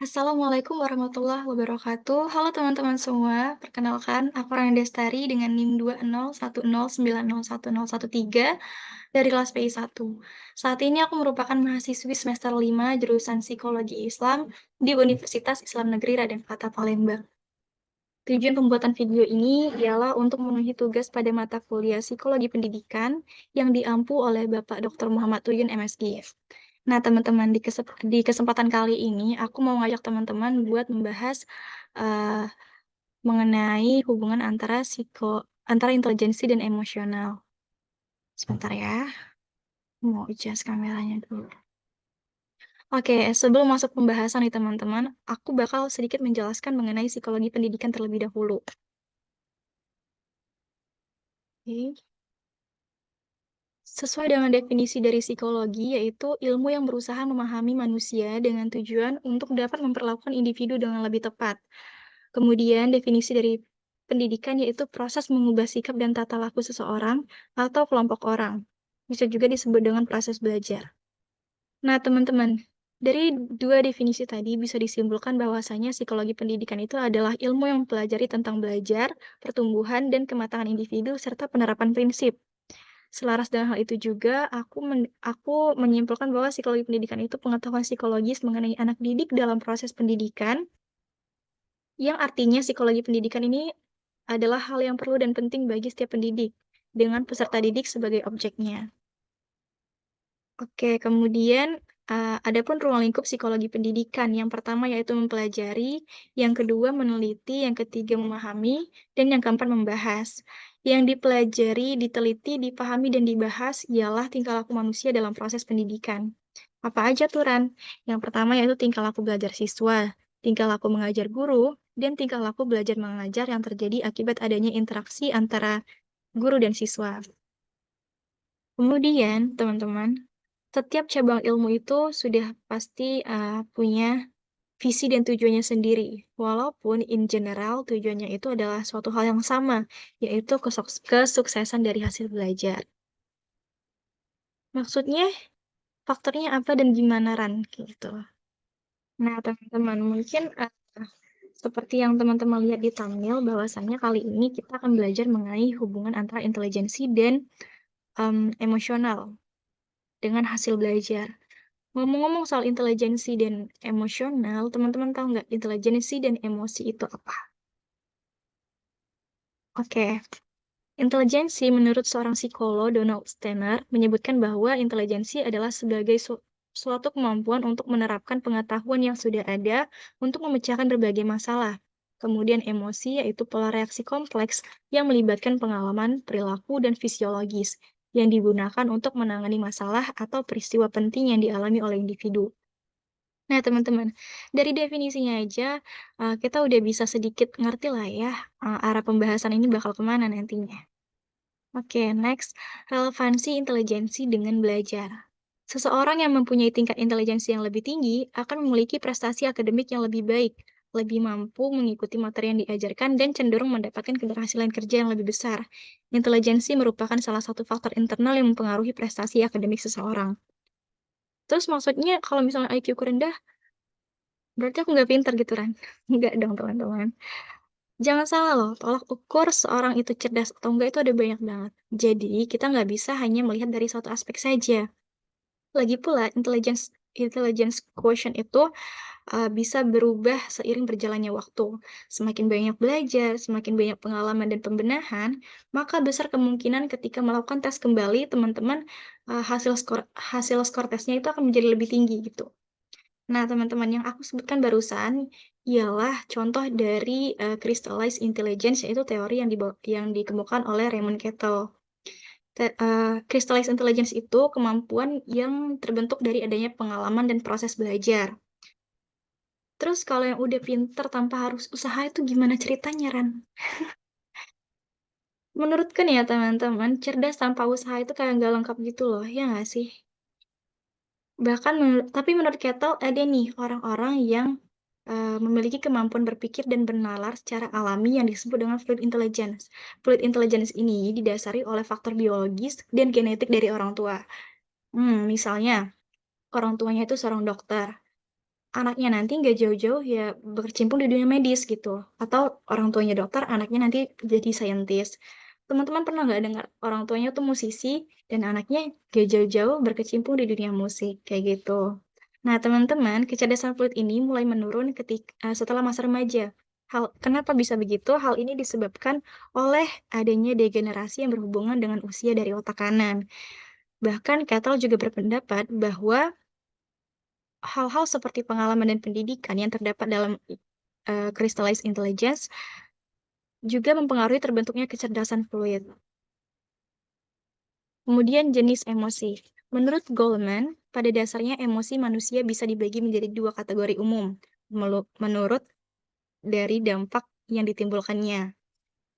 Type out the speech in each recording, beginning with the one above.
Assalamualaikum warahmatullahi wabarakatuh. Halo teman-teman semua, perkenalkan aku Rani Destari dengan NIM 20109011013 dari kelas PI 1. Saat ini aku merupakan mahasiswi semester 5 jurusan Psikologi Islam di Universitas Islam Negeri Raden Fatah Palembang. Tujuan pembuatan video ini ialah untuk memenuhi tugas pada mata kuliah Psikologi Pendidikan yang diampu oleh Bapak Dr. Muhammad Tuyun MSG. Nah, teman-teman, di kesempatan kali ini aku mau ngajak teman-teman buat membahas eh, mengenai hubungan antara intelijensi dan emosional. Sebentar ya, mau adjust kameranya dulu. Oke, sebelum masuk pembahasan nih teman-teman, aku bakal sedikit menjelaskan mengenai psikologi pendidikan terlebih dahulu. Oke. Sesuai dengan definisi dari psikologi, yaitu ilmu yang berusaha memahami manusia dengan tujuan untuk dapat memperlakukan individu dengan lebih tepat. Kemudian, definisi dari pendidikan yaitu proses mengubah sikap dan tata laku seseorang atau kelompok orang. Bisa juga disebut dengan proses belajar. Nah, teman-teman, dari dua definisi tadi bisa disimpulkan bahwasanya psikologi pendidikan itu adalah ilmu yang mempelajari tentang belajar, pertumbuhan, dan kematangan individu serta penerapan prinsip. Selaras dengan hal itu juga, aku menyimpulkan bahwa psikologi pendidikan itu pengetahuan psikologis mengenai anak didik dalam proses pendidikan, yang artinya psikologi pendidikan ini adalah hal yang perlu dan penting bagi setiap pendidik, dengan peserta didik sebagai objeknya. Oke, kemudian adapun ruang lingkup psikologi pendidikan, yang pertama yaitu mempelajari, yang kedua meneliti, yang ketiga memahami, dan yang keempat membahas. Yang dipelajari, diteliti, dipahami, dan dibahas ialah tingkah laku manusia dalam proses pendidikan. Apa aja tuh, Ran? Yang pertama yaitu tingkah laku belajar siswa, tingkah laku mengajar guru, dan tingkah laku belajar mengajar yang terjadi akibat adanya interaksi antara guru dan siswa. Kemudian, teman-teman, setiap cabang ilmu itu sudah pasti punya visi dan tujuannya sendiri. Walaupun in general tujuannya itu adalah suatu hal yang sama, yaitu kesuksesan dari hasil belajar. Maksudnya, faktornya apa dan gimana, Ran? Gitu. Nah, teman-teman, mungkin seperti yang teman-teman lihat di thumbnail, bahwasannya kali ini kita akan belajar mengenai hubungan antara intelijensi dan emosional dengan hasil belajar. Ngomong-ngomong soal intelijensi dan emosional, teman-teman tahu nggak intelijensi dan emosi itu apa? Oke, intelijensi menurut seorang psikolog Donald Stenner menyebutkan bahwa intelijensi adalah sebagai suatu kemampuan untuk menerapkan pengetahuan yang sudah ada untuk memecahkan berbagai masalah. Kemudian emosi yaitu pola reaksi kompleks yang melibatkan pengalaman, perilaku, dan fisiologis yang digunakan untuk menangani masalah atau peristiwa penting yang dialami oleh individu. Nah, teman-teman, dari definisinya aja, kita udah bisa sedikit ngerti lah ya, arah pembahasan ini bakal kemana nantinya. Oke, next, relevansi intelijensi dengan belajar. Seseorang yang mempunyai tingkat intelijensi yang lebih tinggi akan memiliki prestasi akademik yang lebih baik, lebih mampu mengikuti materi yang diajarkan, dan cenderung mendapatkan keberhasilan kerja yang lebih besar. Intelijensi merupakan salah satu faktor internal yang mempengaruhi prestasi akademik seseorang. Terus maksudnya kalau misalnya IQ ku rendah, berarti aku nggak pinter gitu, Ran? Nggak dong, teman-teman. Jangan salah loh, tolak ukur seorang itu cerdas atau enggak itu ada banyak banget. Jadi, kita nggak bisa hanya melihat dari suatu aspek saja. Lagi pula, intelligence intelligence quotient itu bisa berubah seiring berjalannya waktu. Semakin banyak belajar, semakin banyak pengalaman dan pembenahan, maka besar kemungkinan ketika melakukan tes kembali, teman-teman, hasil skor tesnya itu akan menjadi lebih tinggi gitu. Nah, teman-teman, yang aku sebutkan barusan ialah contoh dari crystallized intelligence, yaitu teori yang dikemukakan oleh Raymond Cattell. Crystallized intelligence itu kemampuan yang terbentuk dari adanya pengalaman dan proses belajar. Terus kalau yang udah pinter tanpa harus usaha itu gimana ceritanya, Ran? Menurutku nih ya, teman-teman, cerdas tanpa usaha itu kayak nggak lengkap gitu loh, ya nggak sih? Bahkan tapi menurut Kettle ada nih orang-orang yang memiliki kemampuan berpikir dan bernalar secara alami yang disebut dengan fluid intelligence. Fluid intelligence ini didasari oleh faktor biologis dan genetik dari orang tua. Misalnya, orang tuanya itu seorang dokter, anaknya nanti nggak jauh-jauh ya berkecimpung di dunia medis gitu, atau orang tuanya dokter, anaknya nanti jadi saintis. Teman-teman pernah nggak dengar orang tuanya tuh musisi dan anaknya nggak jauh-jauh berkecimpung di dunia musik, kayak gitu. Nah, teman-teman, kecerdasan fluid ini mulai menurun setelah masa remaja. Kenapa bisa begitu? Hal ini disebabkan oleh adanya degenerasi yang berhubungan dengan usia dari otak kanan. Bahkan Kettle juga berpendapat bahwa hal-hal seperti pengalaman dan pendidikan yang terdapat dalam crystallized intelligence juga mempengaruhi terbentuknya kecerdasan fluid. Kemudian jenis emosi. Menurut Goleman, pada dasarnya emosi manusia bisa dibagi menjadi dua kategori umum, menurut dari dampak yang ditimbulkannya.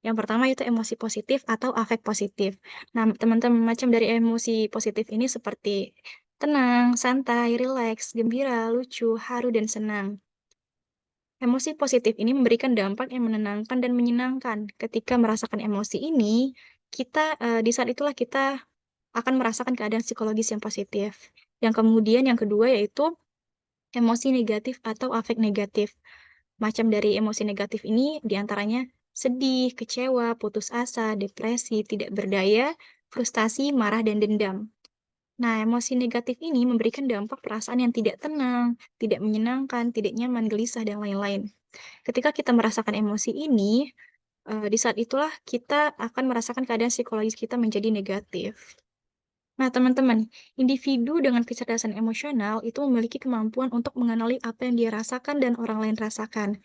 Yang pertama itu emosi positif atau afek positif. Nah, teman-teman, macam dari emosi positif ini seperti tenang, santai, rileks, gembira, lucu, haru, dan senang. Emosi positif ini memberikan dampak yang menenangkan dan menyenangkan. Ketika merasakan emosi ini, di saat itulah kita akan merasakan keadaan psikologis yang positif. Yang kemudian yang kedua yaitu emosi negatif atau afek negatif. Macam dari emosi negatif ini diantaranya sedih, kecewa, putus asa, depresi, tidak berdaya, frustasi, marah, dan dendam. Nah, emosi negatif ini memberikan dampak perasaan yang tidak tenang, tidak menyenangkan, tidak nyaman, gelisah, dan lain-lain. Ketika kita merasakan emosi ini, di saat itulah kita akan merasakan keadaan psikologis kita menjadi negatif. Nah, teman-teman, individu dengan kecerdasan emosional itu memiliki kemampuan untuk mengenali apa yang dia rasakan dan orang lain rasakan.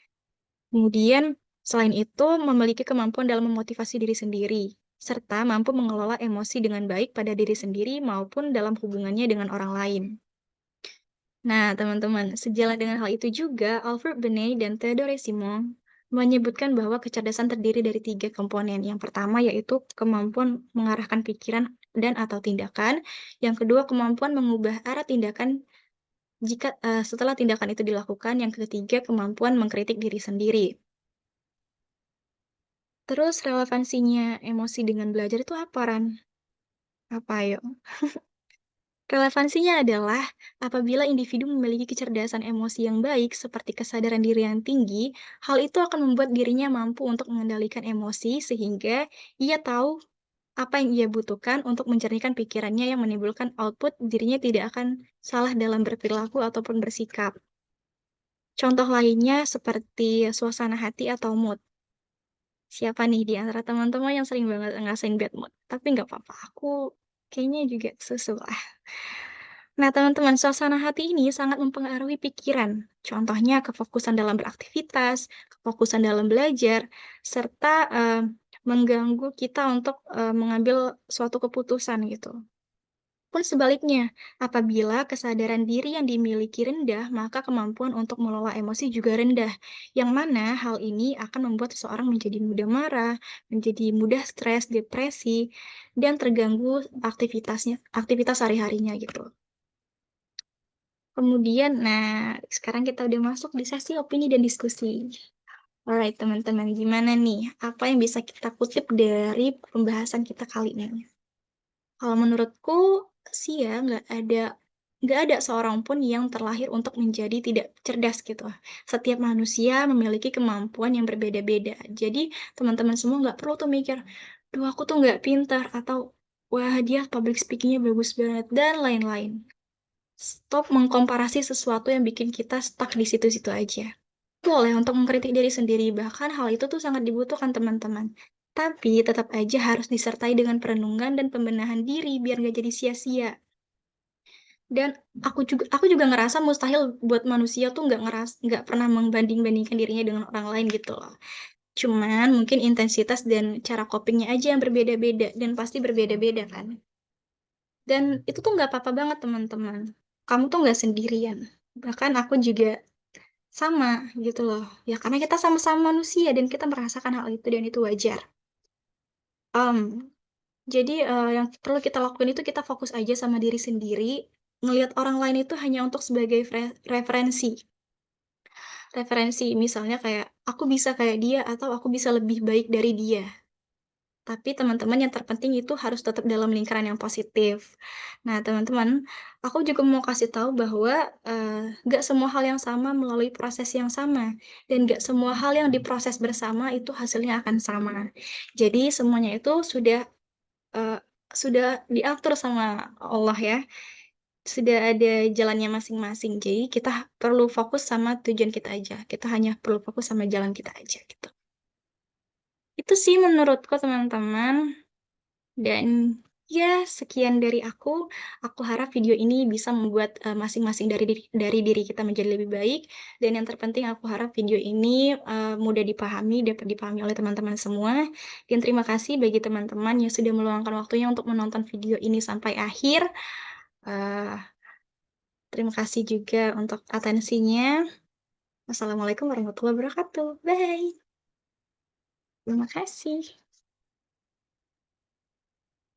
Kemudian, selain itu, memiliki kemampuan dalam memotivasi diri sendiri, serta mampu mengelola emosi dengan baik pada diri sendiri maupun dalam hubungannya dengan orang lain. Nah, teman-teman, sejalan dengan hal itu juga, Alfred Binet dan Theodore Simon menyebutkan bahwa kecerdasan terdiri dari 3 komponen. Yang pertama yaitu kemampuan mengarahkan pikiran dan atau tindakan. Yang kedua, kemampuan mengubah arah tindakan setelah tindakan itu dilakukan. Yang ketiga, kemampuan mengkritik diri sendiri. Terus relevansinya emosi dengan belajar itu apa, Ran? Apa, ayo? Relevansinya adalah apabila individu memiliki kecerdasan emosi yang baik seperti kesadaran diri yang tinggi, hal itu akan membuat dirinya mampu untuk mengendalikan emosi sehingga ia tahu apa yang ia butuhkan untuk menjernihkan pikirannya yang menimbulkan output dirinya tidak akan salah dalam berperilaku ataupun bersikap. Contoh lainnya seperti suasana hati atau mood. Siapa nih di antara teman-teman yang sering banget ngerasain bad mood? Tapi nggak apa-apa, aku kayaknya juga susu lah. Nah, teman-teman, suasana hati ini sangat mempengaruhi pikiran. Contohnya kefokusan dalam beraktivitas, kefokusan dalam belajar, serta mengganggu kita untuk mengambil suatu keputusan gitu. Pun sebaliknya, apabila kesadaran diri yang dimiliki rendah, maka kemampuan untuk mengelola emosi juga rendah. Yang mana hal ini akan membuat seseorang menjadi mudah marah, menjadi mudah stres, depresi, dan terganggu aktivitas sehari-harinya gitu. Kemudian, nah, sekarang kita udah masuk di sesi opini dan diskusi. Alright, teman-teman, gimana nih? Apa yang bisa kita kutip dari pembahasan kita kali ini? Kalau menurutku sih ya, nggak ada seorang pun yang terlahir untuk menjadi tidak cerdas gitu. Setiap manusia memiliki kemampuan yang berbeda-beda. Jadi, teman-teman semua nggak perlu tuh mikir, duh aku tuh nggak pintar, atau wah dia public speaking-nya bagus banget, dan lain-lain. Stop mengkomparasi sesuatu yang bikin kita stuck di situ-situ aja. Boleh untuk mengkritik diri sendiri, bahkan hal itu tuh sangat dibutuhkan teman-teman. Tapi tetap aja harus disertai dengan perenungan dan pembenahan diri biar nggak jadi sia-sia. Dan aku juga ngerasa mustahil buat manusia tuh nggak pernah membanding-bandingkan dirinya dengan orang lain gitu loh. Cuman mungkin intensitas dan cara copingnya aja yang berbeda-beda dan pasti berbeda-beda kan. Dan itu tuh nggak apa-apa banget teman-teman. Kamu tuh nggak sendirian. Bahkan aku juga sama gitu loh. Ya karena kita sama-sama manusia dan kita merasakan hal itu dan itu wajar. Um, jadi yang perlu kita lakuin itu kita fokus aja sama diri sendiri. Ngelihat orang lain itu hanya untuk sebagai referensi. Referensi misalnya kayak aku bisa kayak dia atau aku bisa lebih baik dari dia. tapi teman-teman yang terpenting itu harus tetap dalam lingkaran yang positif. Nah, teman-teman, aku juga mau kasih tahu bahwa, nggak semua hal yang sama melalui proses yang sama, dan nggak semua hal yang diproses bersama itu hasilnya akan sama. Jadi semuanya itu eee, sudah diatur sama Allah ya, sudah ada jalannya masing-masing. Jadi kita perlu fokus sama tujuan kita aja, kita hanya perlu fokus sama jalan kita aja, gitu. Itu sih menurutku teman-teman. Dan, ya sekian dari aku. Aku harap video ini bisa membuat, masing-masing dari diri kita menjadi lebih baik, dan yang terpenting aku harap video ini, mudah dipahami, dapat dipahami oleh teman-teman semua. Dan terima kasih bagi teman-teman yang sudah meluangkan waktunya untuk menonton video ini sampai akhir. Eee, Terima kasih juga untuk atensinya. Wassalamualaikum warahmatullahi wabarakatuh. Bye. Terima kasih.